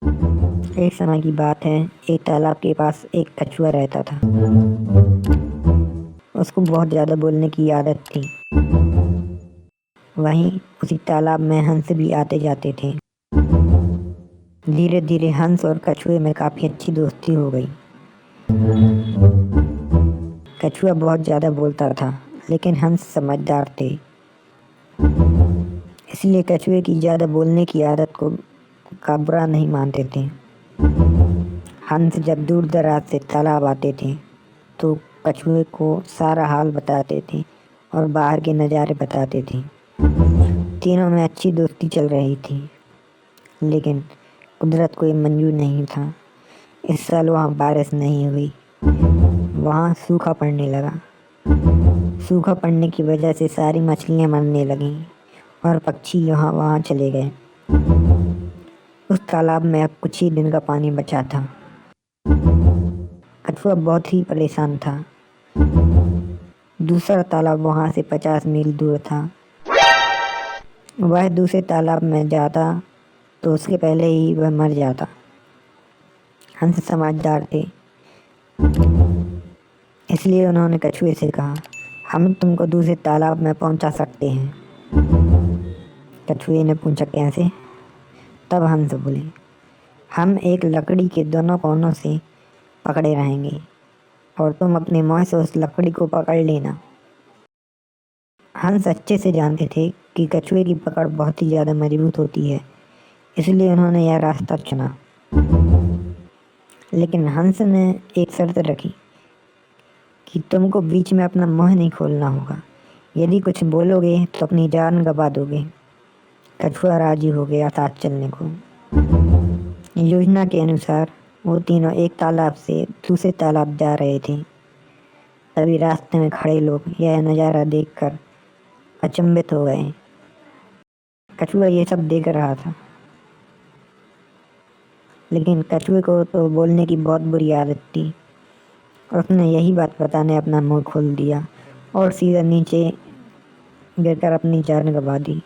एक समय की बात है, एक तालाब के पास एक कछुआ रहता था। उसको बहुत ज़्यादा बोलने की आदत थी। वहीं उसी तालाब में हंस भी आते जाते थे। धीरे धीरे हंस और कछुए में काफ़ी अच्छी दोस्ती हो गई। कछुआ बहुत ज़्यादा बोलता था, लेकिन हंस समझदार थे, इसलिए कछुए की ज़्यादा बोलने की आदत का बुरा नहीं मानते थे। हंस जब दूर दराज से तालाब आते थे तो कछुए को सारा हाल बताते थे और बाहर के नज़ारे बताते थे। तीनों में अच्छी दोस्ती चल रही थी, लेकिन कुदरत कोई मंजूर नहीं था। इस साल वहाँ बारिश नहीं हुई। वहाँ सूखा पड़ने लगा। सूखा पड़ने की वजह से सारी मछलियाँ मरने लगीं और पक्षी यहाँ वहाँ चले गए। उस तालाब में अब कुछ ही दिन का पानी बचा था। कछुआ बहुत ही परेशान था। दूसरा तालाब वहाँ से 50 मील दूर था। वह दूसरे तालाब में जाता तो उसके पहले ही वह मर जाता। हंस समझदार थे, इसलिए उन्होंने कछुए से कहा, हम तुमको दूसरे तालाब में पहुंचा सकते हैं। कछुए ने पूछा, कैसे? तब हंस बोले, हम एक लकड़ी के दोनों कोनों से पकड़े रहेंगे और तुम अपने मुंह से उस लकड़ी को पकड़ लेना। हंस अच्छे से जानते थे कि कछुए की पकड़ बहुत ही ज़्यादा मजबूत होती है, इसलिए उन्होंने यह रास्ता चुना। लेकिन हंस ने एक शर्त रखी कि तुमको बीच में अपना मुंह नहीं खोलना होगा। यदि कुछ बोलोगे तो अपनी जान गंवा दोगे। कछुआ राजी हो गया साथ चलने को। योजना के अनुसार वो तीनों एक तालाब से दूसरे तालाब जा रहे थे। तभी रास्ते में खड़े लोग यह नज़ारा देखकर अचंभित हो गए। कछुआ ये सब देख रहा था, लेकिन कछुए को तो बोलने की बहुत बुरी आदत थी। उसने यही बात बताने अपना मुंह खोल दिया और सीधा नीचे गिरकर अपनी जान गंवा दी।